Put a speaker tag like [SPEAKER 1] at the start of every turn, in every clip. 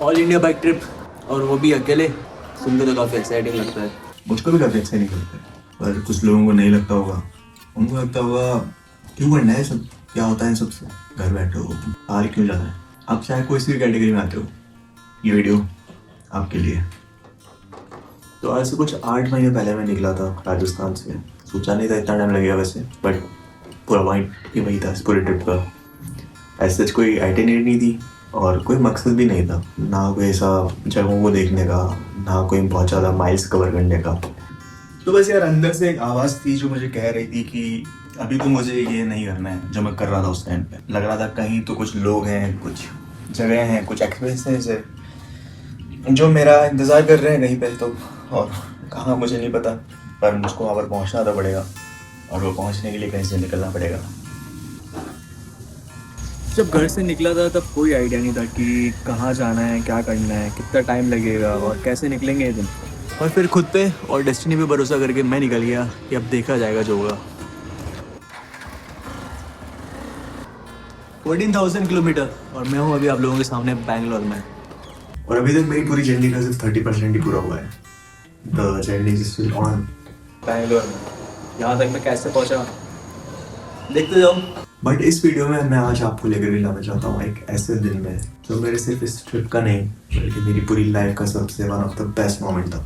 [SPEAKER 1] All India bike trip, और वो भी अकेले, सुन के तो काफ़ी एक्साइटिंग लगता है।
[SPEAKER 2] मुझको भी काफ़ी एक्साइटिंग लगता है, पर कुछ लोगों को नहीं लगता होगा। उनको लगता होगा क्यों करना है सब, क्या होता है सबसे, घर बैठे हो, बाहर क्यों जाना है। आप चाहे कोई सी भी कैटेगरी में आते हो, ये वीडियो आपके लिए। तो आज से कुछ 8 महीने पहले मैं निकला था राजस्थान से। सोचा नहीं था इतना टाइम लगेगा वैसे, बट पूरा पॉइंट ही वही था इस पूरे ट्रिप का। ऐसे कोई आइटिनरी नहीं थी और कोई मकसद भी नहीं था, ना कोई ऐसा जगहों को देखने का, ना कोई बहुत ज़्यादा माइल्स कवर करने का। तो बस यार अंदर से एक आवाज़ थी जो मुझे कह रही थी कि अभी तो मुझे ये नहीं करना है जो मैं कर रहा था उस टाइम पे। लग रहा था कहीं तो कुछ लोग हैं, कुछ जगह हैं, कुछ एक्सपीरियंसेस है जो मेरा इंतज़ार कर रहे हैं कहीं पे, तो और कहाँ मुझे नहीं पता, पर मुझको वहाँ पर पहुँचना तो पड़ेगा और वो पहुँचने के लिए कहीं से निकलना पड़ेगा।
[SPEAKER 1] जब घर से निकला था तब कोई आइडिया नहीं था कि कहाँ जाना है, क्या करना है, कितना टाइम लगेगा और कैसे निकलेंगे ये दिन। और फिर खुद पे और डेस्टिनी पे भरोसा करके मैं निकल गया कि अब देखा जाएगा जो होगा। 14,000 किलोमीटर और मैं हूँ अभी आप लोगों के सामने बैंगलोर में।
[SPEAKER 2] और अभी तक मेरी पूरी जर्नी का सिर्फ 30% ही पूरा हुआ है। The journey is still on.
[SPEAKER 1] Bangalore में यहाँ तक मैं कैसे पहुँचा देखते जाओ।
[SPEAKER 2] बट इस वीडियो में मैं आज आपको लेकर जाना चाहता हूँ एक ऐसे दिन में जो मेरे सिर्फ इस ट्रिप का नहीं बल्कि मेरी पूरी लाइफ का सबसे one of the best moment था।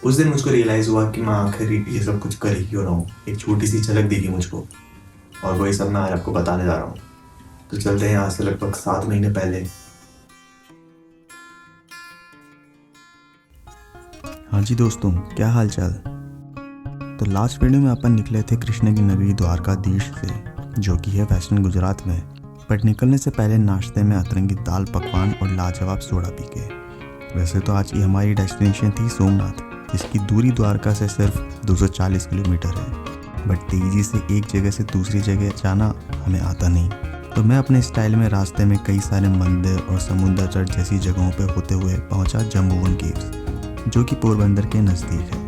[SPEAKER 2] उस दिन मुझको रियलाइज़ हुआ कि मैं आखिर ये सब कुछ कर ही क्यों रहा हूँ। एक छोटी सी झलक दिखी मुझको और वही सब मैं आज आपको बताने जा रहा हूँ। तो चलते हैं यहाँ से लगभग 7 महीने पहले।
[SPEAKER 3] हाँ जी दोस्तों, क्या हाल चाल। तो लास्ट वीडियो में अपन निकले थे कृष्ण की नगरी द्वारकाधीश से, जो कि है वेस्टर्न गुजरात में। बट निकलने से पहले नाश्ते में अतरंगी दाल पकवान और लाजवाब सोडा पी के। वैसे तो आज की हमारी डेस्टिनेशन थी सोमनाथ, जिसकी दूरी द्वारका से सिर्फ 240 किलोमीटर है। बट तेज़ी से एक जगह से दूसरी जगह जाना हमें आता नहीं, तो मैं अपने स्टाइल में रास्ते में कई सारे मंदिर और समुद्र तट जैसी जगहों पर होते हुए पहुँचा जम्बूवन केव्स, जो कि पोरबंदर के नज़दीक है।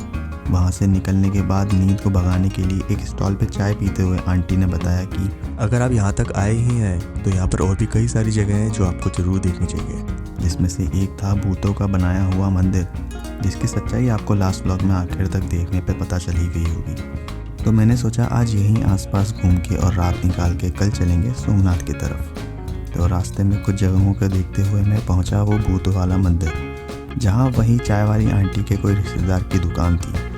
[SPEAKER 3] वहाँ से निकलने के बाद नींद को भगाने के लिए एक स्टॉल पे चाय पीते हुए आंटी ने बताया कि अगर आप यहाँ तक आए ही हैं तो यहाँ पर और भी कई सारी जगह हैं जो आपको ज़रूर देखनी चाहिए, जिसमें से एक था भूतों का बनाया हुआ मंदिर, जिसकी सच्चाई आपको लास्ट व्लॉग में आखिर तक देखने पे पता चल ही गई होगी। तो मैंने सोचा आज यहीं आसपास घूम के और रात निकाल के कल चलेंगे सोमनाथ की तरफ। तो रास्ते में कुछ जगहों को देखते हुए मैं पहुँचा वो भूतों वाला मंदिर, जहाँ वहीं चाय वाली आंटी के कोई रिश्तेदार की दुकान थी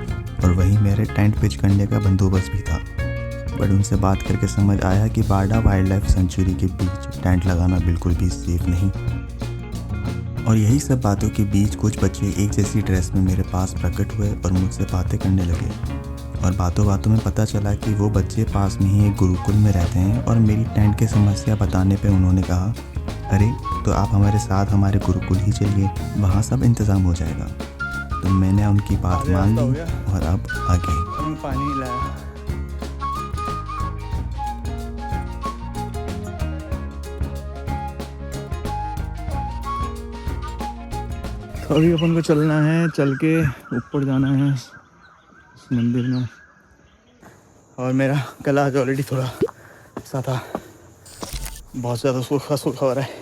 [SPEAKER 3] और वहीं मेरे टेंट पिच करने का बंदोबस्त भी था। बट उनसे बात करके समझ आया कि बारडा वाइल्ड लाइफ सेंचुरी के बीच टेंट लगाना बिल्कुल भी सेफ नहीं। और यही सब बातों के बीच कुछ बच्चे एक जैसी ड्रेस में मेरे पास प्रकट हुए और मुझसे बातें करने लगे। और बातों बातों में पता चला कि वो बच्चे पास में ही एक गुरुकुल में रहते हैं और मेरी टेंट की समस्या बताने पे उन्होंने कहा, अरे तो आप हमारे साथ हमारे गुरुकुल ही चलिए, वहाँ सब इंतज़ाम हो जाएगा। तो मैंने उनकी बात मान ली और अब आगे
[SPEAKER 1] पानी लाया। तो अभी अपन को चलना है, चल के ऊपर जाना है इस मंदिर में। और मेरा गला आज ऑलरेडी थोड़ा सा था, बहुत ज़्यादा सूखा सूखा हो रहा है।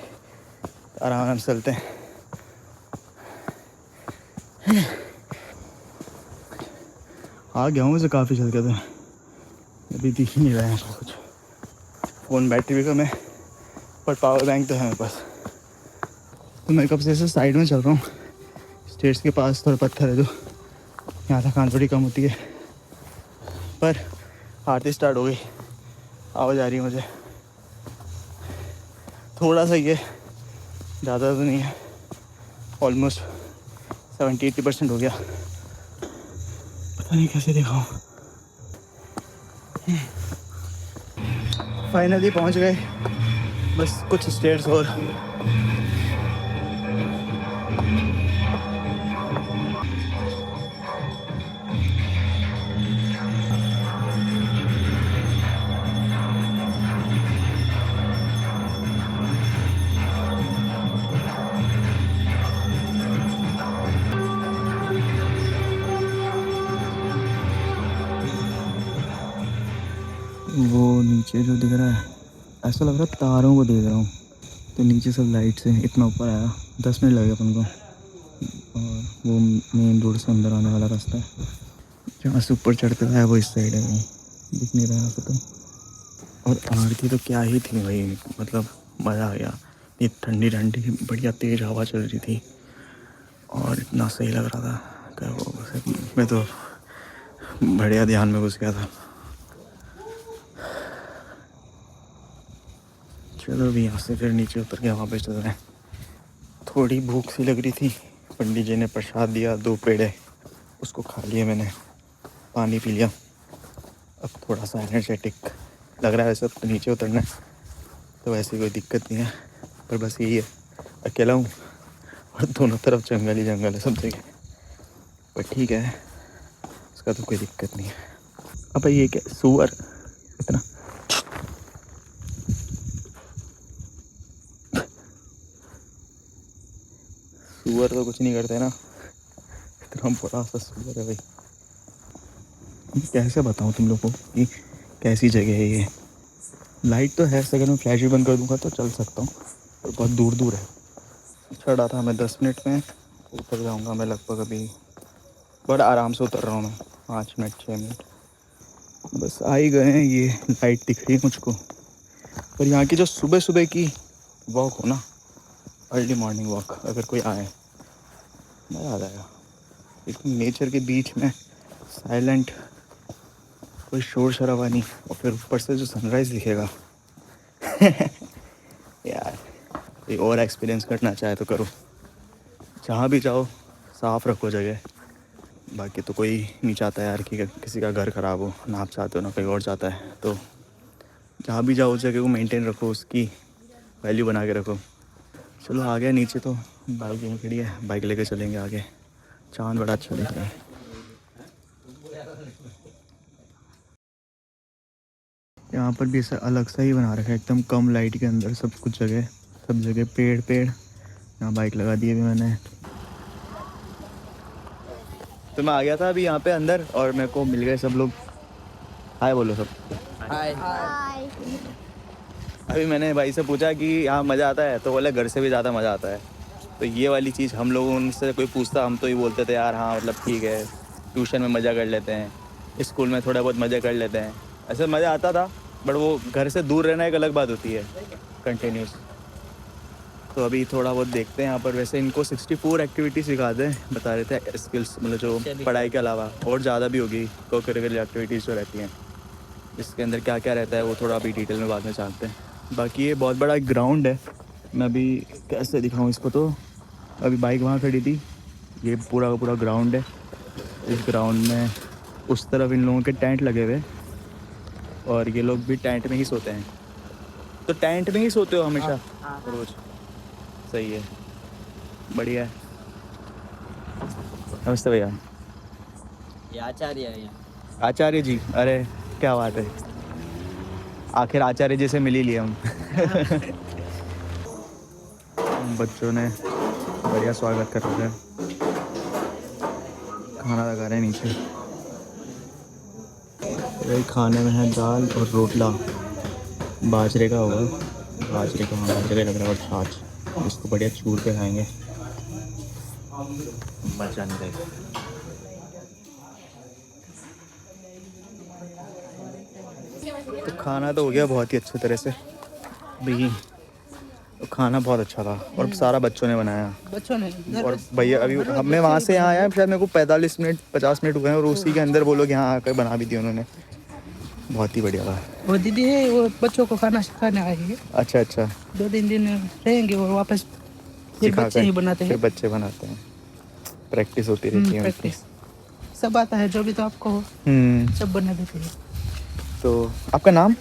[SPEAKER 1] आराम से चलते हैं। आ गया हूँ वैसे काफ़ी चल के, तो अभी दिख ही नहीं रहा है कुछ। फ़ोन बैटरी भी कम है, पर पावर बैंक तो है मेरे पास। तो मैं कब से ऐसे साइड में चल रहा हूँ, स्टेट्स के पास थोड़ा पत्थर है जो यहाँ थकान थोड़ी कम होती है। पर आरती स्टार्ट हो गई, आवाज़ आ रही है मुझे। थोड़ा सा ही है, ज़्यादा तो नहीं है। ऑलमोस्ट 70-80% हो गया। पता नहीं कैसे दिखाऊं। फाइनली पहुंच गए, बस कुछ स्टेयर्स और। वो नीचे जो दिख रहा है, ऐसा लग रहा है तारों को देख रहा हूँ। तो नीचे सब लाइट से इतना ऊपर आया, 10 मिनट लगे अपन को। और वो मेन रोड से अंदर आने वाला रास्ता है, जहाँ से ऊपर चढ़ते हुए वो इस साइड है, दिख नहीं रहा यहाँ से तो। और आरती तो क्या ही थी भाई, मतलब मज़ा आ गया। इतनी ठंडी ठंडी बढ़िया तेज़ हवा चल रही थी और इतना सही लग रहा था क्या वो, मैं तो बढ़िया ध्यान में घुस गया था। चलो अभी यहाँ से फिर नीचे उतर के वापस चल रहे हैं। थोड़ी भूख सी लग रही थी, पंडित जी ने प्रसाद दिया 2 पेड़े, उसको खा लिए मैंने, पानी पी लिया। अब थोड़ा सा एनर्जेटिक लग रहा है वैसे तो नीचे उतरना है, तो वैसे कोई दिक्कत नहीं है, पर बस यही है अकेला हूँ और दोनों तरफ जंगल ही जंगल है सब जगह, पर ठीक है उसका तो कोई दिक्कत नहीं है। अब ये क्या सुअर इतना, सुअर तो कुछ नहीं करते ना, इतना बड़ा सा सुअर है भाई। कैसे बताऊँ तुम लोगों को कि कैसी जगह है ये। लाइट तो है, अगर मैं फ्लैश भी बंद कर दूंगा तो चल सकता हूँ, पर बहुत दूर दूर है। चढ़ा था मैं 10 मिनट में, उतर जाऊँगा मैं लगभग अभी, बड़ा आराम से उतर रहा हूँ मैं, 5 मिनट 6 मिनट बस आ ही गए हैं। ये लाइट दिख रही है मुझको। पर यहाँ की जो सुबह सुबह की वॉक हो ना, अर्ली मॉर्निंग वॉक, अगर कोई आए मज़ा आ जाएगा। एकदम नेचर के बीच में साइलेंट, कोई शोर शराबा नहीं, और फिर ऊपर से जो सनराइज़ दिखेगा यार कोई और एक्सपीरियंस करना चाहे तो करो, जहाँ भी जाओ साफ़ रखो जगह। बाकी तो कोई नहीं चाहता यार कि किसी का घर ख़राब हो, ना आप चाहते हो ना कोई और चाहता है, तो जहाँ भी जाओ उस जगह को मेंटेन रखो, उसकी वैल्यू बना के रखो। चलो आ गया नीचे, तो बाइक यहीं खड़ी है, बाइक लेके चलेंगे आगे। चाँद बड़ा अच्छा दिख रहा है। यहाँ पर भी ऐसा अलग सा ही बना रखा है, एकदम कम लाइट के अंदर सब कुछ जगह, सब जगह पेड़ पेड़। यहाँ बाइक लगा दी अभी मैंने, तो मैं आ गया था अभी यहाँ पे अंदर और मेरे को मिल गए सब लोग। हाय बोलो सब।
[SPEAKER 4] हाय।
[SPEAKER 1] अभी मैंने भाई से पूछा कि यहाँ मज़ा आता है, तो बोले घर से भी ज़्यादा मज़ा आता है। तो ये वाली चीज़ हम लोगों से कोई पूछता हम तो ये बोलते थे यार हाँ मतलब ठीक है, ट्यूशन में मज़ा कर लेते हैं, स्कूल में थोड़ा बहुत मज़ा कर लेते हैं, ऐसे मज़ा आता था। बट वो घर से दूर रहना एक अलग बात होती है कंटिन्यूस। तो अभी थोड़ा बहुत देखते हैं यहाँ पर। वैसे इनको 64 एक्टिविटी सिखा दें बता रहे थे, स्किल्स मतलब जो पढ़ाई के अलावा और ज़्यादा भी होगी को करिकुलर एक्टिविटीज़ जो रहती हैं, इसके अंदर क्या क्या रहता है वो थोड़ा अभी डिटेल में बाद में जानते हैं। बाकी ये बहुत बड़ा ग्राउंड है, मैं अभी कैसे दिखाऊँ इसको। तो अभी बाइक वहाँ खड़ी थी, ये पूरा का पूरा ग्राउंड है। इस ग्राउंड में उस तरफ इन लोगों के टेंट लगे हुए, और ये लोग भी टेंट में ही सोते हैं। तो टेंट में ही सोते हो हमेशा रोज़? सही है, बढ़िया है। नमस्ते भैया।
[SPEAKER 4] ये आचार्य है यहाँ।
[SPEAKER 1] आचार्य जी, अरे क्या बात है, आखिर आचार्य जी से मिल ही लिए हम। बच्चों ने बढ़िया स्वागत कर रहे हैं, खाना लगा रहे हैं नीचे। यही खाने में है दाल और रोटला, बाजरे का होगा, बाजरे का, हाँ बाजरे लग रहा है, और छाछ। इसको बढ़िया चूर के खाएंगे, मजा नहीं रहेगा। तो खाना तो हो गया बहुत ही अच्छे तरह से भी, खाना बहुत अच्छा था और सारा बच्चों ने बनाया।
[SPEAKER 4] बच्चों ने
[SPEAKER 1] और भैया अभी हमें वहाँ से यहाँ आया शायद मेरे को 45 मिनट 50 मिनट हुए हैं, और उसी के अंदर वो लोग यहाँ आकर बना भी दी उन्होंने। बहुत ही बढ़िया था।
[SPEAKER 4] वो दीदी है, वो बच्चों को खाना सिखाने आई है।
[SPEAKER 1] अच्छा अच्छा,
[SPEAKER 4] 2-3 दिन रहेंगे और वापस फिर
[SPEAKER 1] सिखा
[SPEAKER 4] बच्चे
[SPEAKER 1] कर
[SPEAKER 4] ही बनाते
[SPEAKER 1] फिर
[SPEAKER 4] हैं।
[SPEAKER 1] बच्चे बनाते हैं, प्रैक्टिस होती रहती है।
[SPEAKER 4] प्रैक्टिस सब आता है, जो भी तो आपको हो सब बना देते हैं।
[SPEAKER 1] तो आपका नाम?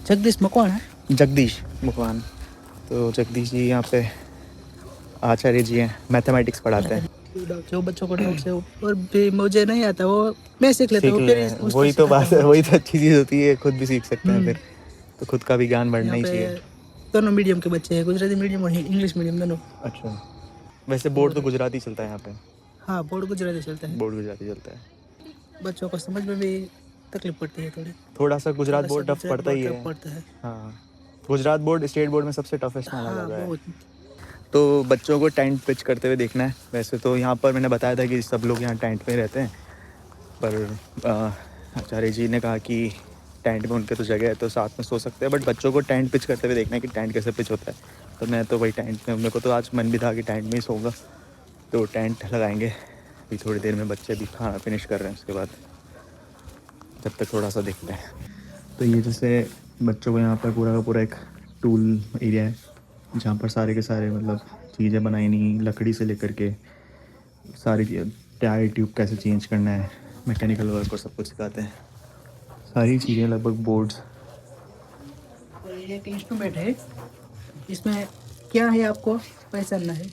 [SPEAKER 4] जगदीश मकवान है।
[SPEAKER 1] जगदीश मुखवान। तो जगदीश जी यहाँ पे आचार्य जी हैं, मैथमेटिक्स पढ़ाते हैं।
[SPEAKER 4] जो बच्चों को डाउट से और भी मुझे नहीं आता वो मैं सीख लेता
[SPEAKER 1] सीख
[SPEAKER 4] हूँ।
[SPEAKER 1] ले रहे हैं, वही तो बात है, वही तो अच्छी चीज़ होती है, खुद भी सीख सकते हैं फिर, तो खुद का भी ज्ञान बढ़ना ही चाहिए।
[SPEAKER 4] दोनों मीडियम के बच्चे हैं, गुजराती मीडियम और इंग्लिश मीडियम दोनों।
[SPEAKER 1] अच्छा, वैसे बोर्ड तो गुजराती चलता है यहाँ पे?
[SPEAKER 4] हाँ, बोर्ड गुजराती चलता है।
[SPEAKER 1] बोर्ड गुजराती चलता है।
[SPEAKER 4] बच्चों को समझ में भी तकलीफ पड़ती है थोड़ी,
[SPEAKER 1] थोड़ा सा गुजरात बोर्ड टफ पड़ता ही है।
[SPEAKER 4] पड़ता है।
[SPEAKER 1] हाँ, गुजरात बोर्ड स्टेट बोर्ड में सबसे टफेस्ट माना
[SPEAKER 4] हाँ
[SPEAKER 1] जाता है।
[SPEAKER 4] बहुत।
[SPEAKER 1] तो बच्चों को टेंट पिच करते हुए देखना है। वैसे तो यहाँ पर मैंने बताया था कि सब लोग यहाँ टेंट में रहते हैं, पर आचार्य जी ने कहा कि टेंट में उनके तो जगह है तो साथ में सो सकते हैं, बट बच्चों को टेंट पिच करते हुए देखना है कि टेंट कैसे पिच होता है। तो मैं तो वही टेंट में, मेरे को तो आज मन भी था कि टेंट में ही सोऊंगा, तो टेंट लगाएंगे। अभी थोड़ी देर में बच्चे भी खाना फिनिश कर रहे हैं, उसके बाद जब तक थोड़ा सा देखते हैं। तो ये जैसे बच्चों को यहाँ पर पूरा का पूरा एक टूल एरिया है जहाँ पर सारे के सारे मतलब चीज़ें बनाई नहीं, लकड़ी से लेकर के सारी टायर ट्यूब कैसे चेंज करना है, मैकेनिकल वर्क और सब कुछ सिखाते हैं। सारी चीज़ें लगभग बोर्ड्स।
[SPEAKER 4] ये एक इंस्ट्रूमेंट है, इसमें क्या है आपको पहचानना है।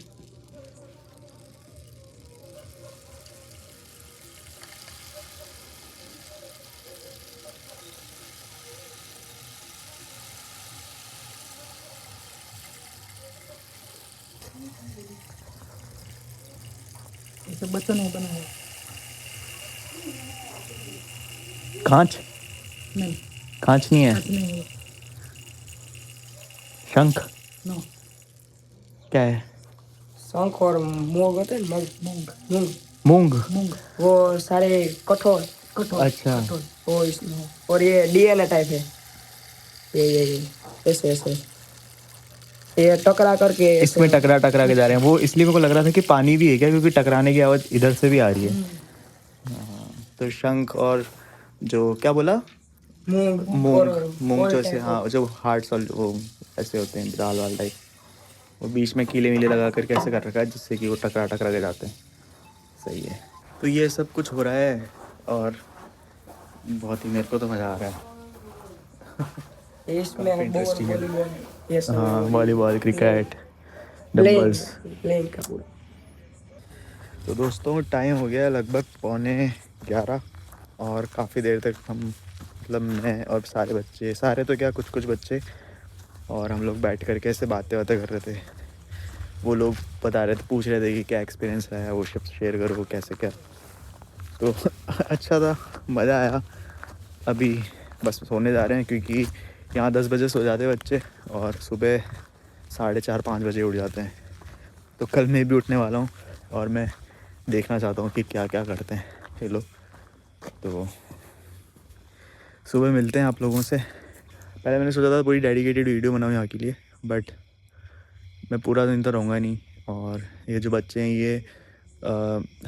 [SPEAKER 4] ये सब बच्चों ने बनाया।
[SPEAKER 1] कांच
[SPEAKER 4] नहीं,
[SPEAKER 1] कांच नहीं है,
[SPEAKER 4] हाथ में है।
[SPEAKER 1] शंख
[SPEAKER 4] नो,
[SPEAKER 1] क्या है?
[SPEAKER 5] शंख और मूंग होते हैं, मूंग
[SPEAKER 4] मूंग
[SPEAKER 5] मूंग
[SPEAKER 1] मूंग।
[SPEAKER 4] मूंग
[SPEAKER 5] वो सारे कठोर
[SPEAKER 4] कठोर।
[SPEAKER 1] अच्छा।
[SPEAKER 4] कठोर।
[SPEAKER 5] वो इसमें, और ये डीएनए टाइप है। ये ऐसे ऐसे ये टकरा करके ऐसे-
[SPEAKER 1] इसमें टकरा टकरा के जा रहे हैं वो, इसलिए मेरे को लग रहा था कि पानी भी है क्या, क्योंकि टकराने की आवाज़ इधर से भी आ रही है। हाँ, तो शंख और जो क्या बोला,
[SPEAKER 5] मूंग
[SPEAKER 1] मूंग
[SPEAKER 5] और
[SPEAKER 1] जो ऐसे, हाँ जो हार्ट्स और वो ऐसे होते हैं दाल वाल टाइप, वो बीच में कीले मीले लगा करके ऐसे कर रखा है जिससे कि वो टकरा टकरा के जाते हैं। सही है। तो ये सब कुछ हो रहा है और बहुत ही, मेरे को तो मज़ा आ रहा है।
[SPEAKER 5] इसमें
[SPEAKER 1] काफी interesting है।
[SPEAKER 5] वॉलीबॉल, ये सब
[SPEAKER 1] हाँ, वॉलीबॉल, क्रिकेट, डंबल्स।
[SPEAKER 5] प्लेइंग का पूरा।
[SPEAKER 1] तो दोस्तों टाइम हो गया लगभग 11:15 और काफ़ी देर तक हम मतलब मैं और सारे बच्चे, सारे तो क्या कुछ कुछ बच्चे और हम लोग बैठ कर के ऐसे बातें कर रहे थे। वो लोग बता रहे थे, पूछ रहे थे कि क्या एक्सपीरियंस रहा है, वो सब शेयर करो कैसे क्या। तो अच्छा था, मज़ा आया। अभी बस सोने जा रहे हैं क्योंकि यहाँ 10 बजे सो जाते हैं बच्चे और सुबह 4:30-5 बजे उठ जाते हैं। तो कल मैं भी उठने वाला हूँ और मैं देखना चाहता हूँ कि क्या क्या करते हैं ये लोग। तो सुबह मिलते हैं आप लोगों से। पहले मैंने सोचा था पूरी डेडिकेटेड वीडियो बनाऊँ यहाँ के लिए, बट मैं पूरा दिन तो रहूँगा नहीं। और ये जो बच्चे हैं ये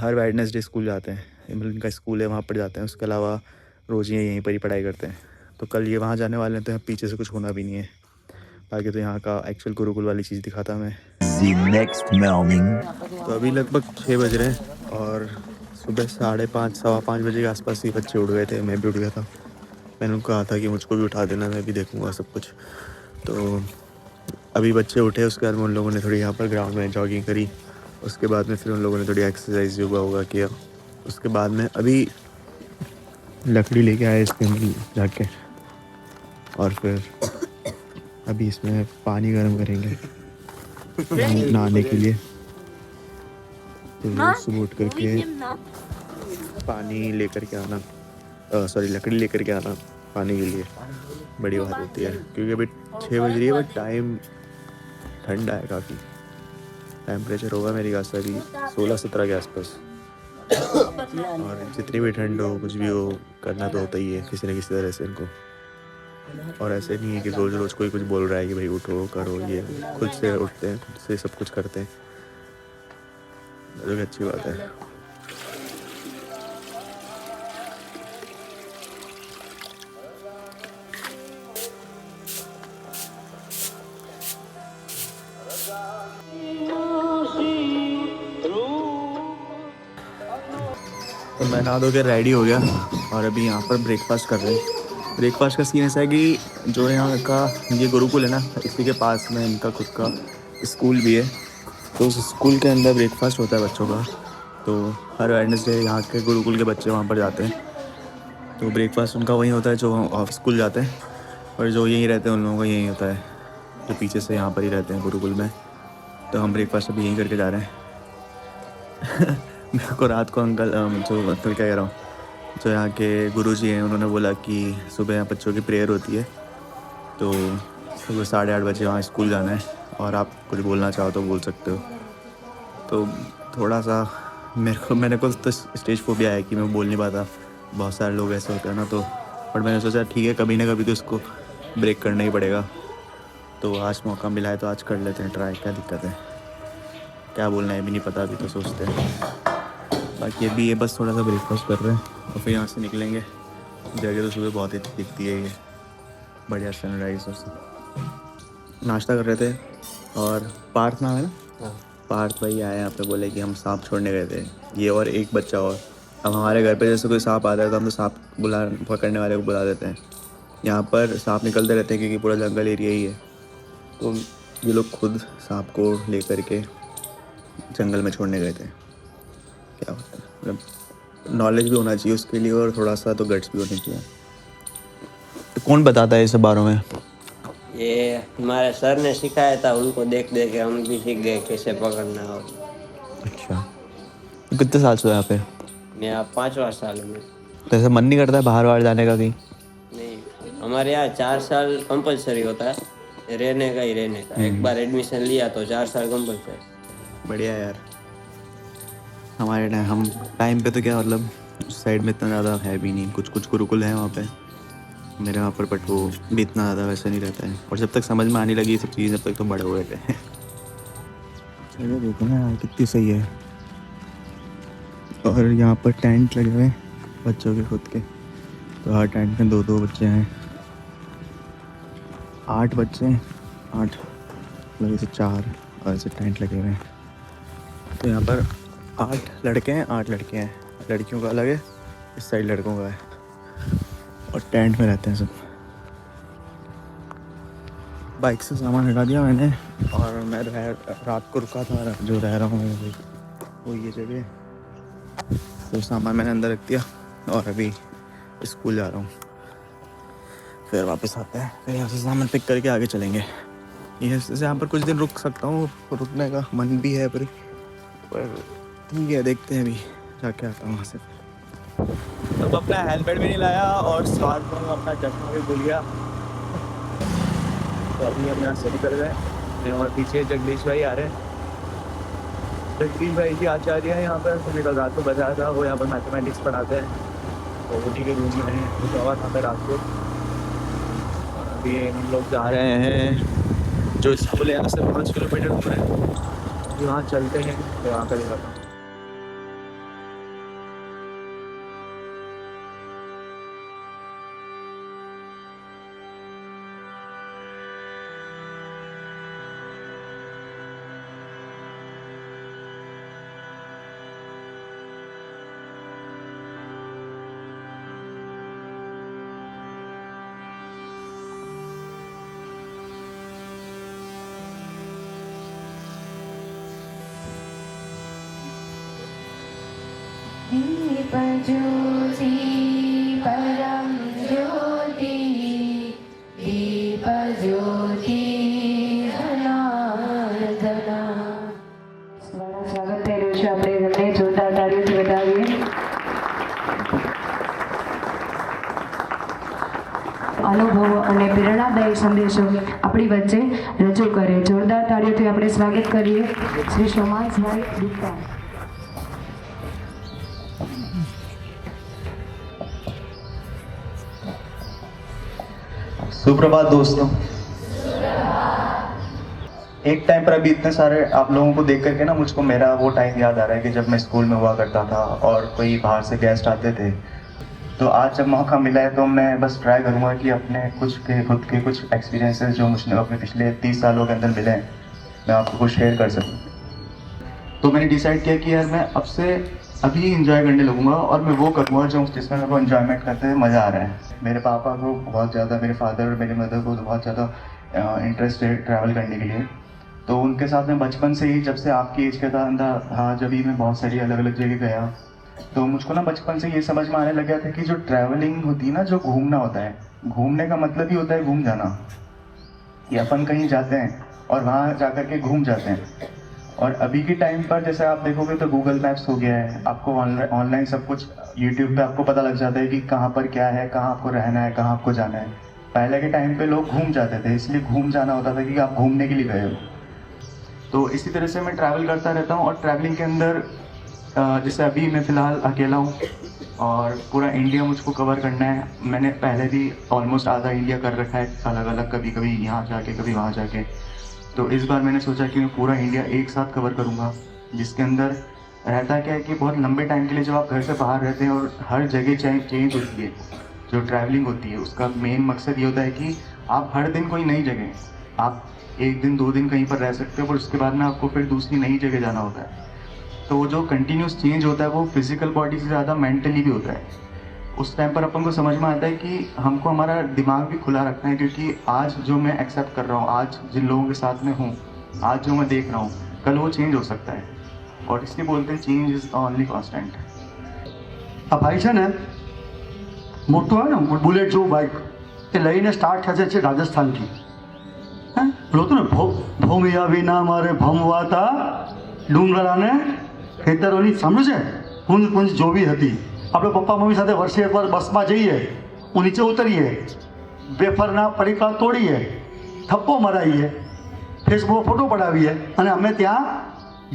[SPEAKER 1] हर वेडनेसडे स्कूल जाते हैं, मतलब इनका स्कूल है वहाँ पर जाते हैं, उसके अलावा रोज़ ये यहीं पर ही पढ़ाई करते हैं। तो कल ये वहाँ जाने वाले हैं, तो यहाँ पीछे से कुछ होना भी नहीं है। बाकी तो यहाँ का एक्चुअल गुरुकुल वाली चीज़ दिखाता मैं। तो अभी लगभग 6 बज रहे हैं और सुबह 5:30 5:15 बजे के आसपास ही बच्चे उठ गए थे, मैं भी उठ गया था। मैंने उनको कहा था कि मुझको भी उठा देना, मैं भी देखूँगा सब कुछ। तो अभी बच्चे उठे, उसके बाद में उन लोगों ने थोड़ी यहाँ पर ग्राउंड में जॉगिंग करी, उसके बाद में फिर उन लोगों ने थोड़ी एक्सरसाइज योगा किया। उसके बाद में अभी लकड़ी लेके आए इसके अंदर जाके, और फिर अभी इसमें पानी गर्म करेंगे नहाने के लिए। तो सुबह उठ करके पानी लेकर के आना, लकड़ी लेकर के आना पानी के लिए बड़ी बात होती है, क्योंकि अभी 6 बज रही है, बट टाइम ठंडा है काफ़ी। टेम्परेचर होगा मेरी ख्याल से अभी 16-17 के आसपास। और जितनी भी ठंड हो, कुछ भी हो, करना तो होता ही है किसी न किसी तरह से इनको। और ऐसे नहीं है कि रोज़ रोज़ कोई कुछ बोल रहा है कि भाई उठो करो, ये खुद से उठते हैं, खुद से सब कुछ करते हैं, जो कि अच्छी बात है। तो मैं नहा धो के रेडी हो गया और अभी यहाँ पर ब्रेकफास्ट कर रहे हैं। ब्रेकफास्ट का सीन ऐसा है कि जो यहाँ का ये गुरुकुल है ना, इसी के पास में इनका खुद का स्कूल भी है। तो उस स्कूल के अंदर ब्रेकफास्ट होता है बच्चों का। तो हर वेडनेसडे यहाँ के गुरुकुल के बच्चे वहाँ पर जाते हैं, तो ब्रेकफास्ट उनका वहीं होता है जो ऑफ स्कूल जाते हैं, और जो यहीं रहते हैं उन लोगों का यहीं होता है, जो पीछे से यहाँ पर ही रहते हैं गुरुकुल में। तो हम ब्रेकफास्ट अभी यहीं करके जा रहे हैं। मेरे को रात को अंकल क्या कह रहा हूँ, जो यहाँ के गुरुजी हैं, उन्होंने बोला कि सुबह यहाँ बच्चों की प्रेयर होती है, तो
[SPEAKER 3] सुबह 8:30 बजे वहाँ स्कूल जाना है और आप कुछ बोलना चाहो तो बोल सकते हो। तो थोड़ा सा मेरे को तो स्टेज फोबिया है कि मैं बोल नहीं पाता, बहुत सारे लोग ऐसे होते हैं ना, तो पर मैंने सोचा ठीक है कभी ना कभी तो इसको ब्रेक करना ही पड़ेगा। तो आज मौका मिला है तो आज कर लेते हैं ट्राई, क्या दिक्कत है, क्या बोलना है भी नहीं पता अभी तो सोचते हैं। बाकी अभी ये बस थोड़ा सा ब्रेकफास्ट कर रहे हैं और फिर यहाँ से निकलेंगे। जगह तो सुबह बहुत ही दिखती है, ये बढ़िया सनराइज और सब। नाश्ता कर रहे थे और पार्थ नाम है ना, पार्थ भाई आए यहाँ पे, बोले कि हम सांप छोड़ने गए थे, ये और एक बच्चा और। अब हमारे घर पे जैसे कोई सांप आता है तो हम तो सांप पकड़ने वाले को बुला देते हैं। यहाँ पर सांप निकलते रहते हैं क्योंकि पूरा जंगल एरिया ही है, तो ये लोग खुद सांप को लेकर के जंगल में छोड़ने गए थे। क्या होता है, मतलब नॉलेज भी होना चाहिए उसके लिए और थोड़ा सा तो गट्स भी होने चाहिए। तो कौन बताता है इस बारों में?
[SPEAKER 6] ये हमारे सर ने सिखाया था, उनको देख देख के हम भी सीख गए कैसे पकड़ना हो।
[SPEAKER 3] अच्छा, तो कितने साल से हो यहाँ पे?
[SPEAKER 6] मैं आप 5वां साल में।
[SPEAKER 3] तो ऐसा मन नहीं करता है बाहर जाने का कहीं?
[SPEAKER 6] नहीं, हमारे यहाँ 4 साल कंपलसरी होता है रहने का ही रहने का। एक बार एडमिशन लिया तो 4 साल कंपलसरी।
[SPEAKER 3] बढ़िया यार। हमारे हम टाइम पे तो क्या मतलब उस साइड में इतना ज़्यादा है भी नहीं, कुछ गुरुकुल है वहाँ पे मेरे वहाँ पर, बट वो भी इतना ज़्यादा वैसा नहीं रहता है। और जब तक समझ में आने लगी सब चीज़, जब तक तो बड़े हुए थे। चलो देखो ना यार कितनी सही है। और यहाँ पर टेंट लगे हुए हैं बच्चों के खुद के, तो हर टेंट में 2-2 बच्चे हैं, 8 बच्चे हैं, 8 मतलब ऐसे 4 और ऐसे टेंट लगे हुए हैं। तो यहाँ पर 8 लड़के हैं, 8 लड़कियाँ हैं, लड़कियों का अलग है, इस साइड लड़कों का है, और टेंट में रहते हैं सब। बाइक से सामान हटा दिया मैंने और मैं रात को रुका था, जो रह रहा हूँ वो ये जगह, तो सामान मैंने अंदर रख दिया और अभी स्कूल जा रहा हूँ। फिर वापस आते हैं, फिर यहाँ से सामान पिक करके आगे चलेंगे। यहाँ पर कुछ दिन रुक सकता हूँ, रुकने का मन भी है पर ठीक है, देखते हैं अभी जाके आता हूँ वहाँ से। तो अपना हेलमेट भी नहीं लाया और साथ में अपना चश्मा भी भूल गया, तो अभी हम यहाँ से निकल गए और पीछे जगदीश भाई आ रहे हैं। जगदीश भाई जी आचार्य हैं यहाँ पर, सभी का रात को बताया था, वो यहाँ पर मैथमेटिक्स पढ़ाते हैं, तो उन्हीं के रूम में हैं, वो दवा था रात को। अभी हम लोग जा रहे हैं जो स्कूल है यहाँ से 5 किलोमीटर दूर है, वहाँ चलते हैं, तो वहाँ का दिखाता हूँ।
[SPEAKER 7] दीप ज्योति परम ज्योति, दीप ज्योति जनार्दना। स्वागत કર્યું છે આપણે તમને જોરદાર તાળીઓથી વધાવીએ। અનુભવો અને પ્રેરણાદાયી સંદેશો આપણી વચ્ચે રજૂ કરે, જોરદાર તાળીઓથી આપણે સ્વાગત કરીએ શ્રી સોમાંશભાઈ ગુપ્તા।
[SPEAKER 3] सुप्रभात दोस्तों। एक टाइम पर अभी इतने सारे आप लोगों को देख करके ना मुझको मेरा वो टाइम याद आ रहा है कि जब मैं स्कूल में हुआ करता था और कोई बाहर से गेस्ट आते थे। तो आज जब मौका मिला है तो मैं बस ट्राई करूँगा कि अपने खुद के कुछ एक्सपीरियंसेस जो मुझे अपने पिछले 30 सालों के अंदर मिले हैं, मैं आपको कुछ शेयर कर सकूँ। तो मैंने डिसाइड किया कि यार मैं अब से अभी इंजॉय करने लगूंगा और मैं वो करूँगा जो जिसमें मेरे को इन्जॉयमेंट करते हुए मज़ा आ रहा है। मेरे पापा को बहुत ज़्यादा, मेरे फादर और मेरी मदर को बहुत ज़्यादा इंटरेस्ट है ट्रैवल करने के लिए। तो उनके साथ में बचपन से ही, जब से आपकी एज का था, जब भी मैं बहुत सारी अलग अलग जगह गया, तो मुझको ना बचपन से ये समझ में आने लग गया था कि जो ट्रैवलिंग होती है ना, जो घूमना होता है, घूमने का मतलब ही होता है घूम जाना। कि अपन कहीं जाते हैं और वहाँ जा कर के घूम जाते हैं। और अभी के टाइम पर जैसे आप देखोगे तो गूगल मैप्स हो गया है, आपको ऑनलाइन सब कुछ यूट्यूब पे आपको पता लग जाता है कि कहाँ पर क्या है, कहाँ आपको रहना है, कहाँ आपको जाना है।
[SPEAKER 1] पहले के टाइम पे लोग घूम जाते थे, इसलिए घूम जाना होता था कि आप घूमने के लिए गए हो। तो इसी तरह से मैं ट्रैवल करता रहता हूँ। और ट्रैवलिंग के अंदर जैसे अभी मैं फ़िलहाल अकेला हूँ और पूरा इंडिया मुझको कवर करना है। मैंने पहले भी ऑलमोस्ट आधा इंडिया कर रखा है, अलग अलग, कभी कभी यहाँ जाके कभी वहाँ जाके। तो इस बार मैंने सोचा कि मैं पूरा इंडिया एक साथ कवर करूँगा, जिसके अंदर रहता क्या है कि बहुत लंबे टाइम के लिए जब आप घर से बाहर रहते हैं और हर जगह चेंज होती है, जो ट्रैवलिंग होती है उसका मेन मकसद ये होता है कि आप हर दिन कोई नई जगह, आप 1 दिन 2 दिन कहीं पर रह सकते हो, पर उसके बाद में आपको फिर दूसरी नई जगह जाना होता है। तो वो जो कंटिन्यूस चेंज होता है वो फिजिकल बॉडी से ज़्यादा मेंटली भी होता है। उस टाइम पर अपन को समझ में आता है कि हमको हमारा दिमाग भी खुला रखना है, क्योंकि आज जो मैं एक्सेप्ट कर रहा हूँ, आज जिन लोगों के साथ में हूँ, आज जो मैं देख रहा हूँ, कल वो चेंज हो सकता है। और इसलिए बोलते हैं चेंज इज ओनली कॉन्स्टेंट।
[SPEAKER 8] આ ભાઈ છે ને મોટું હોય ને બુલેટ જેવું બાઇક એ લઈને સ્ટાર્ટ થશે છે રાજસ્થાનથી. હે પેલો હતું ને ભૂમિયા વિના મારે ભમવાતા ડુંગરાને ખેતરોની સાંભળ્યું છે કુંજ કુંજ જોવી હતી. આપણે પપ્પા મમ્મી સાથે વર્ષે એકવાર બસમાં જઈએ, હું નીચે ઉતરીએ, વેફરના પડીકા તોડીએ, થપ્પો મરાવીએ, ફેસબુક ફોટો પડાવીએ અને અમે ત્યાં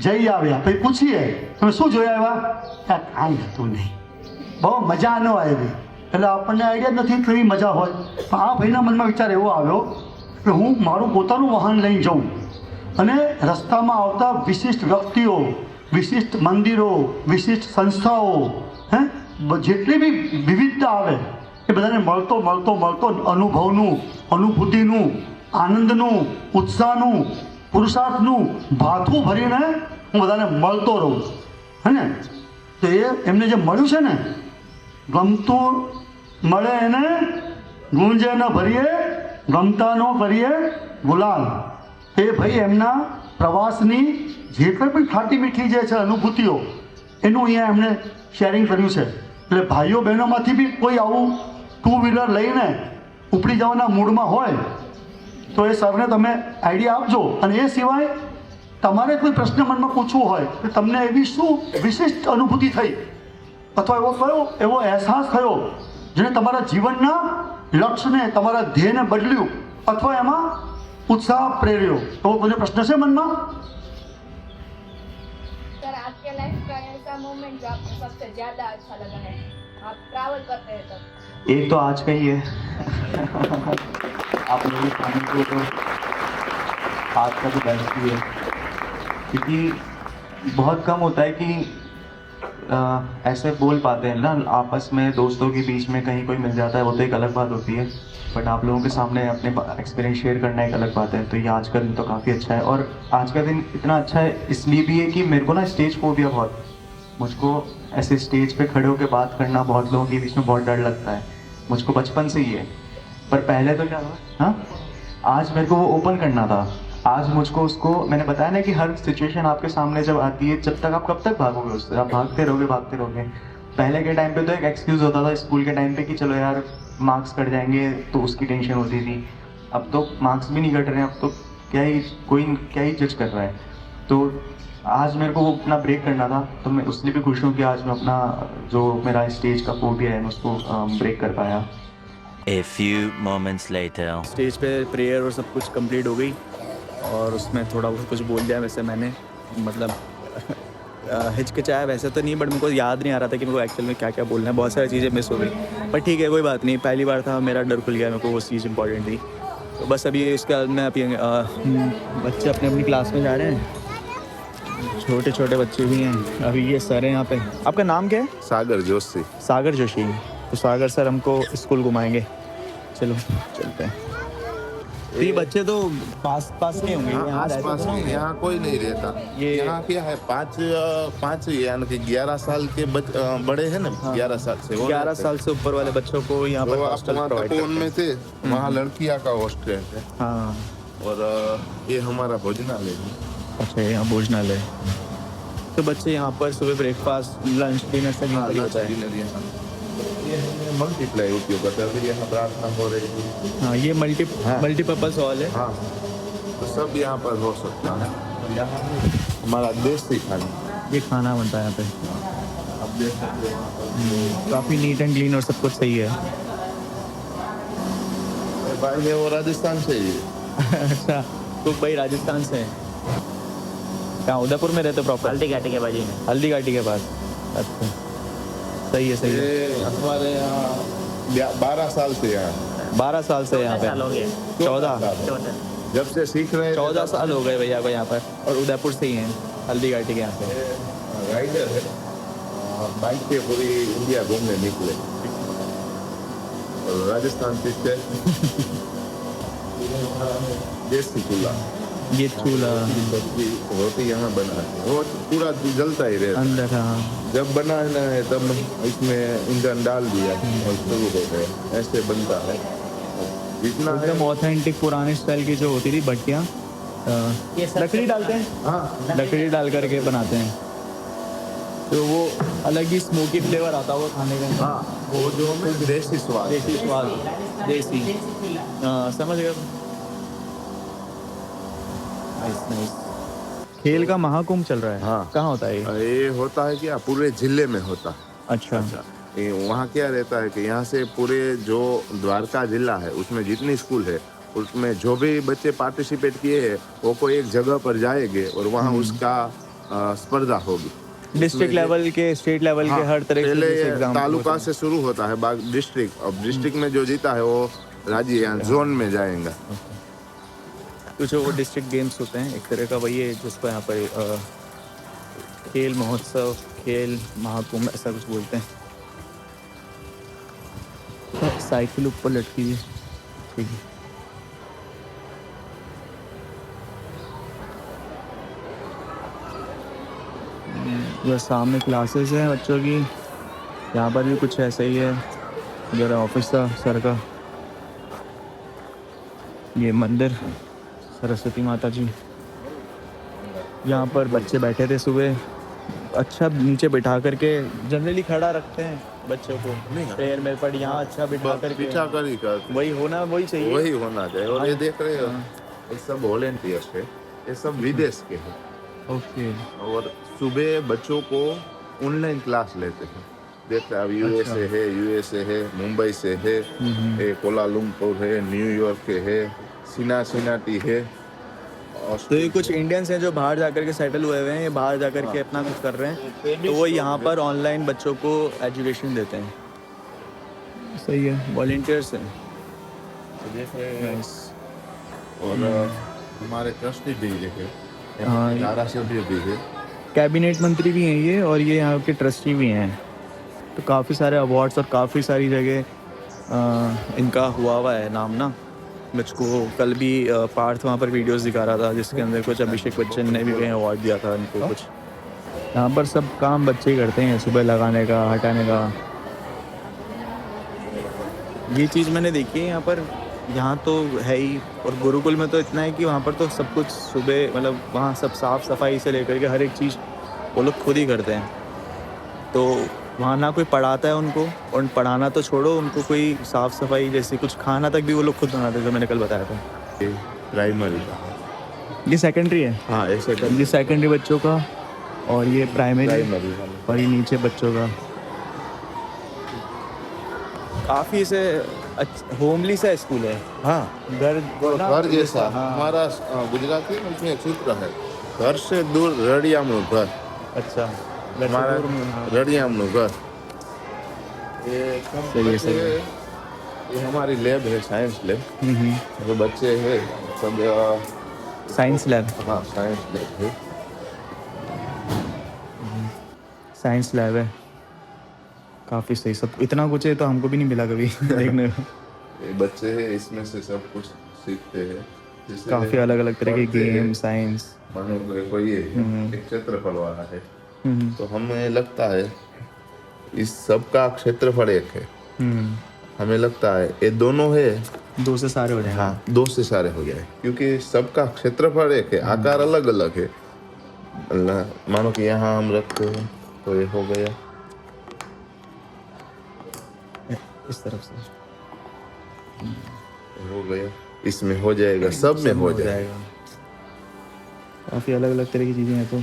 [SPEAKER 8] જઈ આવ્યા. પછી પૂછીએ તમે શું જોઈ આવ્યા? કાંઈ હતું નહીં, બહુ મજા ન આવી. એટલે આપણને આઈડિયા જ નથી કેવી મજા હોય. પણ આ ભાઈના મનમાં વિચાર એવો આવ્યો કે હું મારું પોતાનું વાહન લઈને જાઉં અને રસ્તામાં આવતા વિશિષ્ટ વ્યક્તિઓ, વિશિષ્ટ મંદિરો, વિશિષ્ટ સંસ્થાઓ, હે જેટલી બી વિવિધતા આવે એ બધાને મળતો મળતો મળતો અનુભવનું, અનુભૂતિનું, આનંદનું, ઉત્સાહનું, પુરુષાર્થનું ભાથું ભરીને હું બધાને મળતો રહું. હે ને તો એ એમને જે મળ્યું છે ને, ગમતું મળે એને ગુંજે ન ભરીએ, ગમતા ન કરીએ ગુલાલ. એ ભાઈ એમના પ્રવાસની જે કંઈ પણ ખાટી મીઠી જે છે અનુભૂતિઓ એનું અહીંયા એમણે શેરિંગ કર્યું છે. એટલે ભાઈઓ બહેનોમાંથી બી કોઈ આવું 2 વ્હીલર લઈને ઉપડી જવાના મૂડમાં હોય તો એ સરને તમે આઈડિયા આપજો. અને એ સિવાય તમારે કોઈ પ્રશ્ન મનમાં પૂછવું હોય કે તમને એવી શું વિશિષ્ટ અનુભૂતિ થઈ અથવા એવો કયો એવો અહેસાસ થયો જેને તમારા જીવનના લક્ષ્યને, તમારા ધ્યેયને બદલ્યું અથવા એમાં उत्साह प्रेरियो. तो मुझे प्रश्न से मन में
[SPEAKER 9] सर आपके लाइफ का ऐसा मोमेंट जो आपको सबसे ज्यादा अच्छा लगा है, आप ट्रैवल करते हैं तब?
[SPEAKER 2] एक तो आज का ही है आप लोगों खाने को तो आज का तो बेस्ट ही है, क्योंकि बहुत कम होता है कि ऐसे बोल पाते हैं ना आपस में, दोस्तों के बीच में कहीं कोई मिल जाता है, वो तो एक अलग बात होती है. बट आप लोगों के सामने अपने एक्सपीरियंस शेयर करना एक अलग बात है. तो ये आज का दिन तो काफ़ी अच्छा है. और आज का दिन इतना अच्छा है इसलिए भी है कि मेरे को ना स्टेज फोबिया बहुत, मुझको ऐसे स्टेज पे खड़े होकर बात करना बहुत लोगों के बीच में बहुत डर लगता है. मुझको बचपन से ही है. पर पहले तो क्या हुआ, हाँ आज मेरे को वो ओपन करना था. आज मुझको उसको, मैंने बताया ना कि हर सिचुएशन आपके सामने जब आती है, जब तक आप कब तक भागोगे उससे, आप भागते रहोगे. पहले के टाइम पे तो एक एक्सक्यूज़ होता था स्कूल के टाइम पे कि चलो यार मार्क्स कट जाएंगे, तो उसकी टेंशन होती थी. अब तो मार्क्स भी नहीं कट रहे हैं, अब तो क्या ही जज कर रहा है. तो आज मेरे को वो अपना ब्रेक करना था, तो मैं उसलिए भी खुश हूँ कि आज मैं अपना जो मेरा स्टेज का फोबिया है मैं उसको ब्रेक कर पाया.
[SPEAKER 10] A few moments later.
[SPEAKER 1] Stage पे प्रेयर और सब कुछ कंप्लीट हो गई और उसमें थोड़ा बहुत कुछ बोल दिया. वैसे मैंने मतलब हिचकिचाया वैसे तो नहीं, बट मेरे को याद नहीं आ रहा था कि मेरे को एक्चुअल में क्या क्या बोलना है. बहुत सारी चीज़ें मिस हो गई, पर ठीक है कोई बात नहीं. पहली बार था, मेरा डर खुल गया, मेरे को वो चीज़ इंपॉर्टेंट थी. तो बस अभी इसके बाद में अभी बच्चे अपने अपनी क्लास में जा रहे हैं, छोटे छोटे बच्चे भी हैं. अभी ये सर हैं यहाँ पे. आपका नाम क्या है?
[SPEAKER 11] सागर जोशी.
[SPEAKER 1] सागर जोशी. तो सागर सर हमको स्कूल घुमाएंगे. चलो चलते हैं. ये बच्चे तो पास के होंगे.
[SPEAKER 11] हाँ, आसपास में यहाँ कोई नहीं रहता.
[SPEAKER 1] ये
[SPEAKER 11] यहाँ क्या है, पाँच यानी कि 11 साल के बड़े हैं ना. 11 साल से
[SPEAKER 1] 11 साल से ऊपर वाले बच्चों को यहाँ पर हॉस्टल प्रोवाइड करते हैं.
[SPEAKER 11] उनमें से वहाँ लड़कियाँ का हॉस्टल है.
[SPEAKER 1] हाँ.
[SPEAKER 11] और ये हमारा भोजनालय है.
[SPEAKER 1] अच्छा, यहाँ भोजनालय. तो बच्चे यहाँ पर सुबह ब्रेकफास्ट, लंच, डिनर सब यहाँ पर होता है.
[SPEAKER 11] ये मल्टीप्लाई उपयोग करते हैं. फिर यहाँ प्रार्थना हो रही है.
[SPEAKER 1] हाँ, ये मल्टीपर्पज़ हॉल है.
[SPEAKER 11] हाँ, तो सब यहाँ पर हो सकता है. यहाँ हमारा देसी खाना,
[SPEAKER 1] ये खाना बनता है यहाँ पे.
[SPEAKER 11] आप देख सकते हो
[SPEAKER 1] काफ़ी नीट एंड क्लीन और सब कुछ सही है.
[SPEAKER 11] भाई है वो राजस्थान से ही है।
[SPEAKER 1] अच्छा, तो भाई राजस्थान से हैं। कहाँ उदयपुर में रहते प्रॉपर?
[SPEAKER 6] हल्दी घाटी के बाजू में।
[SPEAKER 1] हल्दी घाटी के पास। अच्छा, सही है, सही है।
[SPEAKER 11] ये हमारे यहाँ 12 साल से यहाँ
[SPEAKER 1] 12 साल से यहाँ पे?
[SPEAKER 6] साल हो गए।
[SPEAKER 1] 14
[SPEAKER 11] जब से सीख रहे हैं
[SPEAKER 1] 14 साल हो गए भैया को यहाँ पर, और उदयपुर से ही हैं, हल्दी घाटी के यहाँ से।
[SPEAKER 11] राइडर है, बाइक पे पूरी इंडिया घूमने निकले। और राजस्थान से देसी चूल्हा,
[SPEAKER 1] ये चूल्हा
[SPEAKER 11] सब्जी रोटी यहाँ बनाते हैं, वो पूरा जलता ही रहता है।
[SPEAKER 1] अंदर। हाँ,
[SPEAKER 11] जब बनाना है तब इसमें ईंधन डाल दिया और शुरू हो गया, ऐसे बनता है। जितना
[SPEAKER 1] एकदम ऑथेंटिक पुराने स्टाइल की जो होती थी भट्टियाँ, लकड़ी डालते हैं।
[SPEAKER 11] हाँ,
[SPEAKER 1] लकड़ी डाल करके बनाते हैं, तो वो अलग ही स्मोकी फ्लेवर आता होगा खाने का।
[SPEAKER 11] हाँ, वो जो हमें देसी स्वाद,
[SPEAKER 1] देसी स्वाद, देसी। हाँ, समझ गए। Nice, nice. खेल का महाकुंभ चल रहा है।
[SPEAKER 11] हाँ।
[SPEAKER 1] कहाँ होता है ये?
[SPEAKER 11] ये होता है क्या, पूरे जिले में होता है।
[SPEAKER 1] अच्छा।
[SPEAKER 11] ये वहाँ क्या रहता है कि यहाँ से पूरे जो द्वारका जिला है उसमें जितनी स्कूल है उसमें जो भी बच्चे पार्टिसिपेट किए हैं वो कोई एक जगह पर जाएंगे और वहाँ उसका स्पर्धा होगी।
[SPEAKER 1] डिस्ट्रिक्ट लेवल के, स्टेट लेवल के, हर तरह
[SPEAKER 11] पहले
[SPEAKER 1] के
[SPEAKER 11] ये
[SPEAKER 1] एग्जाम
[SPEAKER 11] तालुका से शुरू होता है, बाद डिस्ट्रिक्ट, और डिस्ट्रिक्ट में जो जीता है वो राज्य या जोन में जाएगा।
[SPEAKER 1] कुछ वो डिस्ट्रिक्ट गेम्स होते हैं, एक तरह का वही है जिसको यहाँ पर खेल महोत्सव, खेल महाकुंभ ऐसा कुछ बोलते हैं। साइकिल ऊपर लटकी है, ठीक है। जो सामने क्लासेस हैं बच्चों की, यहाँ पर भी कुछ ऐसा ही है। इधर ऑफिस था सर का, ये मंदिर सरस्वती माता जी। यहाँ पर बच्चे बैठे थे सुबह, अच्छा नीचे बिठा करके, जनरली खड़ा रखते हैं बच्चों को प्रेयर में, पर यहाँ अच्छा बिठा करके,
[SPEAKER 11] बिठा कर ही कर,
[SPEAKER 1] वही वही चाहिए,
[SPEAKER 11] वही होना चाहिए। और ये देख रहे हो, ये सब वॉलेंटियर्स है, ये सब विदेश के हैं।
[SPEAKER 1] ओके।
[SPEAKER 11] और सुबह बच्चों को ऑनलाइन क्लास लेते हैं। देखते हैं, अब यूएसए है, मुंबई से है, कोलालमपुर है, न्यूयॉर्क के है, सिनासिनाटी है।
[SPEAKER 1] तो ये कुछ इंडियंस हैं जो बाहर जाकर के सेटल हुए हुए हैं, ये बाहर जाकर के अपना कुछ कर रहे हैं, तो वो यहाँ पर ऑनलाइन बच्चों को एजुकेशन देते हैं। सही है, वॉलंटियर्स हैं।
[SPEAKER 11] और हमारे ट्रस्टी भी है,
[SPEAKER 1] हाँ,
[SPEAKER 11] धारासभ्य भी है,
[SPEAKER 1] कैबिनेट मंत्री भी हैं ये, और ये यहाँ के ट्रस्टी भी हैं। तो काफ़ी सारे अवार्ड्स और काफ़ी सारी जगह इनका हुआ है नाम ना। मुझको कल भी पार्थ वहाँ पर वीडियोस दिखा रहा था, जिसके अंदर कुछ अभिषेक बच्चन ने भी कहीं अवार्ड दिया था इनको कुछ। यहाँ पर सब काम बच्चे ही करते हैं, सुबह लगाने का, हटाने का। ये चीज़ मैंने देखी है यहाँ पर, यहाँ तो है ही। और गुरुकुल में तो इतना है कि वहाँ पर तो सब कुछ सुबह, मतलब वहाँ सब साफ़ सफाई से लेकर के हर एक चीज़ वो लोग खुद ही करते हैं। तो वहाँ ना कोई पढ़ाता है उनको, और पढ़ाना तो छोड़ो, उनको कोई साफ़ सफाई जैसे कुछ खाना तक भी वो लोग खुद बनाते हैं, जो मैंने कल बताया था।
[SPEAKER 11] प्राइमरी,
[SPEAKER 1] ये सेकेंडरी है।
[SPEAKER 11] हाँ, ये
[SPEAKER 1] सेकेंडरी बच्चों का, और ये प्राइमरी, और ये नीचे बच्चों का। काफ़ी इसे होमली सा स्कूल है।
[SPEAKER 11] हाँ,
[SPEAKER 1] घर
[SPEAKER 11] जैसा। हमारा गुजराती में उसमें एक सूत्र है, घर से दूर रड़ियामणु घर।
[SPEAKER 1] अच्छा,
[SPEAKER 11] हमारा रड़ियामणु घर। ये
[SPEAKER 1] सही है।
[SPEAKER 11] ये हमारी लैब है, साइंस लैब। जो बच्चे हैं सब
[SPEAKER 1] साइंस लैब।
[SPEAKER 11] हाँ, साइंस लैब है।
[SPEAKER 1] साइंस लैब है, काफ़ी सही। सब इतना कुछ है तो हमको भी नहीं मिला कभी देखने को।
[SPEAKER 11] ये बच्चे हैं, इसमें से सब कुछ सीखते हैं।
[SPEAKER 1] काफ़ी अलग अलग तरह के गेम, साइंस।
[SPEAKER 11] मानो कोई एक क्षेत्रफल वाला है, तो हमें लगता है इस सब का क्षेत्रफल एक है। हमें लगता है ये दोनों है,
[SPEAKER 1] 2 से सारे हो जाए।
[SPEAKER 11] हाँ, 2 से सारे हो जाए, क्योंकि सबका क्षेत्रफल एक है, आकार अलग अलग है। मानो कि यहाँ हम रखते हैं तो ये हो गया
[SPEAKER 1] इस तरफ से,
[SPEAKER 11] हो गया, इसमें हो जाएगा, सब में हो जाएगा।
[SPEAKER 1] काफ़ी अलग अलग तरह की चीज़ें हैं, तो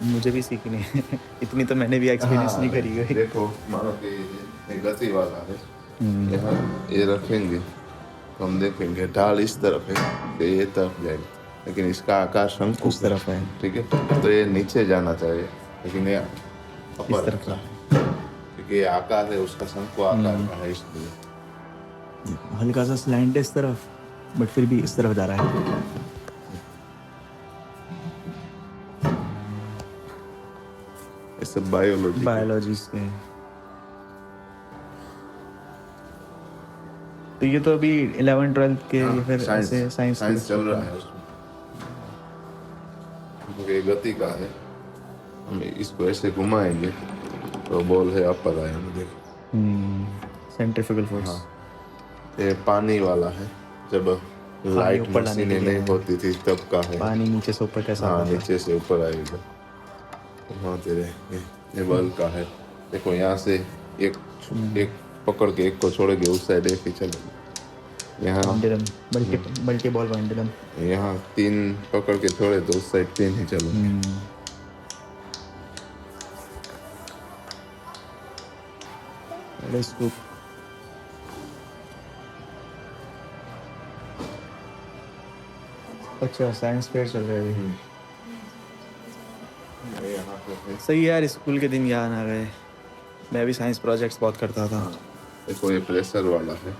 [SPEAKER 1] मुझे भी सीखनी है। इतनी तो मैंने भी एक्सपीरियंस नहीं करी है।
[SPEAKER 11] देखो, मानो कि ये गति वाला है, यहाँ ये रखेंगे हम देखेंगे ढाल इस तरफ है तो ये तरफ जाएगी, लेकिन इसका आकार शंकु
[SPEAKER 1] उस तरफ है।
[SPEAKER 11] ठीक है, तो ये नीचे जाना चाहिए, लेकिन ये
[SPEAKER 1] इस तरफ का
[SPEAKER 11] क्योंकि ये आकार है उसका शंकु आकार का है, इसलिए
[SPEAKER 1] हल्का सा स्लैंट है इस तरफ, बट फिर भी इस तरफ जा रहा है।
[SPEAKER 11] ये सब बायोलॉजी
[SPEAKER 1] से। तो ये तो अभी 11th-12th के या फिर ऐसे साइंस
[SPEAKER 11] चल रहा है उसमें, क्योंकि गति का है, हम इसको ऐसे घुमाएंगे तो बॉल है अपर आयाम, देखो
[SPEAKER 1] सेंट्रीफ्यूगल फोर्स।
[SPEAKER 11] ये पानी वाला है, जब लाइट मशीनें नहीं होती थी तब का है।
[SPEAKER 1] पानी नीचे से ऊपर कैसा?
[SPEAKER 11] हाँ, नीचे से ऊपर आएगा। हाँ तेरे ये बल का है, देखो यहाँ से एक पकड़ के एक को छोड़ेंगे, उस साइड एक ही चलेगा। यहाँ मल्टी बॉल पेंडुलम, यहाँ 3 पकड़ के छोड़े तो उस साइड 3 ही चलेंगे।
[SPEAKER 1] अच्छा, साइंस फेयर चल रहा है। सही है यार, स्कूल के दिन याद आ गए। मैं भी साइंस प्रोजेक्ट्स बहुत करता था।
[SPEAKER 11] देखो ये प्रेशर वाला है,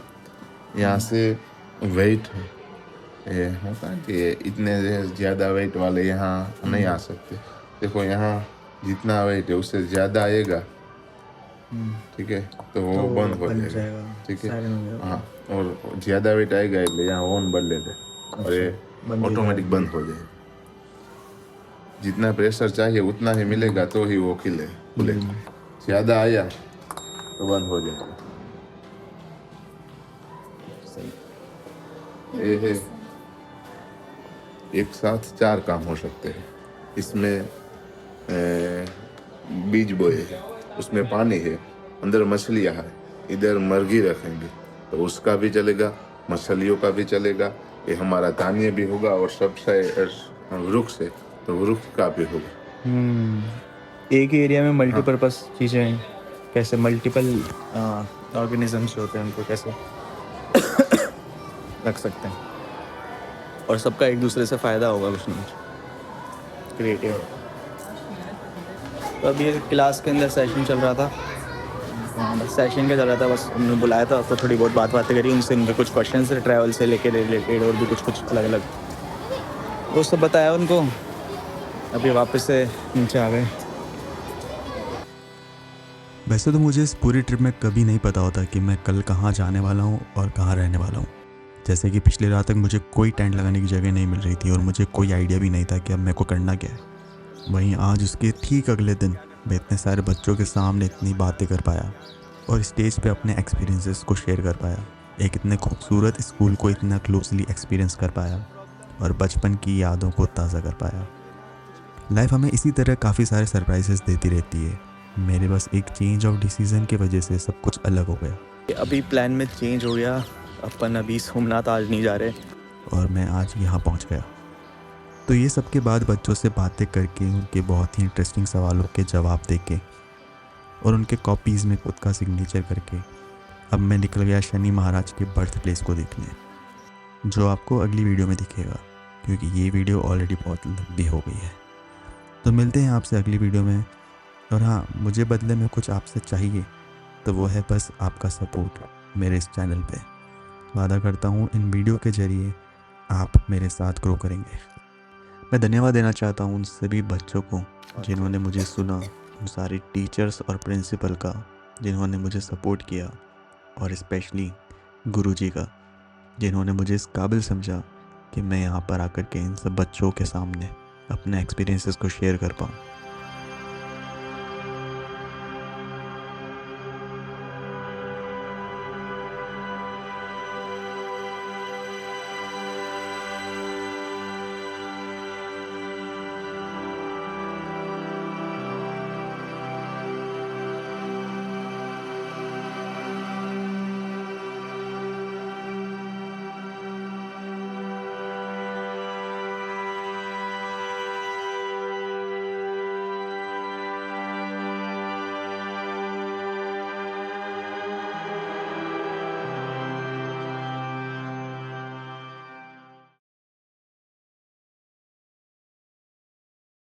[SPEAKER 11] यहाँ से वेट है, ये होता है कि इतने ज़्यादा वेट वाले यहाँ नहीं आ सकते। देखो यहाँ जितना वेट है उससे ज़्यादा आएगा, ठीक है, तो वो बंद हो जाएगा, ठीक है। हाँ, और ज़्यादा वेट आएगा इसलिए यहाँ ऑन बन लेते और ये ऑटोमेटिक बंद हो जाएगा। जितना प्रेशर चाहिए उतना ही मिलेगा तो ही वो खुलेगा। ज़्यादा आया तो बंद हो जाएगा। ये है, एक साथ 4 काम हो सकते हैं इसमें। बीज बोए है, उसमें पानी है, अंदर मछलियाँ है, इधर मुर्गी रखेंगे तो उसका भी चलेगा, मछलियों का भी चलेगा। ये हमारा धान्य भी होगा और सबसे वृक्ष है तो वृक्ष का भी होगा।
[SPEAKER 1] एक ही एरिया में मल्टीपर्पस चीज़ें, कैसे मल्टीपल ऑर्गेनिजम्स होते हैं उनको कैसे रख सकते हैं, और सबका एक दूसरे से फ़ायदा होगा कुछ ना कुछ क्रिएटिव। तो अभी क्लास के अंदर सेशन चल रहा था, बस सेशन क्या चल रहा था, बस उन्होंने बुलाया था तो थोड़ी बहुत बातें करी उनसे। उनके कुछ क्वेश्चन थे ट्रैवल से लेके रिलेटेड, और भी कुछ अलग अलग वो सब बताया उनको। अभी वापस से नीचे आ गए।
[SPEAKER 3] वैसे तो मुझे इस पूरी ट्रिप में कभी नहीं पता होता कि मैं कल कहाँ जाने वाला हूँ और कहाँ रहने वाला हूँ। जैसे कि पिछली रात तक मुझे कोई टेंट लगाने की जगह नहीं मिल रही थी और मुझे कोई आइडिया भी नहीं था कि अब मेरे को करना क्या है। वहीं आज उसके ठीक अगले दिन मैं इतने सारे बच्चों के सामने इतनी बातें कर पाया और स्टेज पे अपने एक्सपीरियंसेस को शेयर कर पाया। एक इतने खूबसूरत स्कूल को इतना क्लोजली एक्सपीरियंस कर पाया और बचपन की यादों को ताज़ा कर पाया। लाइफ हमें इसी तरह काफ़ी सारे सरप्राइजेस देती रहती है। मेरे बस एक चेंज ऑफ डिसीज़न की वजह से सब कुछ अलग हो गया।
[SPEAKER 1] अभी प्लान में चेंज हो गया, अपन अभी सोमनाथ आज नहीं जा रहे
[SPEAKER 3] और मैं आज यहाँ पहुँच गया। तो ये सब के बाद बच्चों से बातें करके, उनके बहुत ही इंटरेस्टिंग सवालों के जवाब देके और उनके कॉपीज़ में खुद का सिग्नेचर करके अब मैं निकल गया शनि महाराज के बर्थ प्लेस को देखने, जो आपको अगली वीडियो में दिखेगा क्योंकि ये वीडियो ऑलरेडी बहुत लंबी हो गई है। तो मिलते हैं आपसे अगली वीडियो में। और हाँ, मुझे बदले में कुछ आपसे चाहिए तो वो है बस आपका सपोर्ट मेरे इस चैनल पे। वादा करता हूँ इन वीडियो के ज़रिए आप मेरे साथ ग्रो करेंगे। मैं धन्यवाद देना चाहता हूँ उन सभी बच्चों को जिन्होंने मुझे सुना, उन सारे टीचर्स और प्रिंसिपल का जिन्होंने मुझे सपोर्ट किया, और स्पेशली गुरुजी का जिन्होंने मुझे इस काबिल समझा कि मैं यहाँ पर आकर के इन सब बच्चों के सामने अपने एक्सपीरियंसेस को शेयर कर पाऊँ।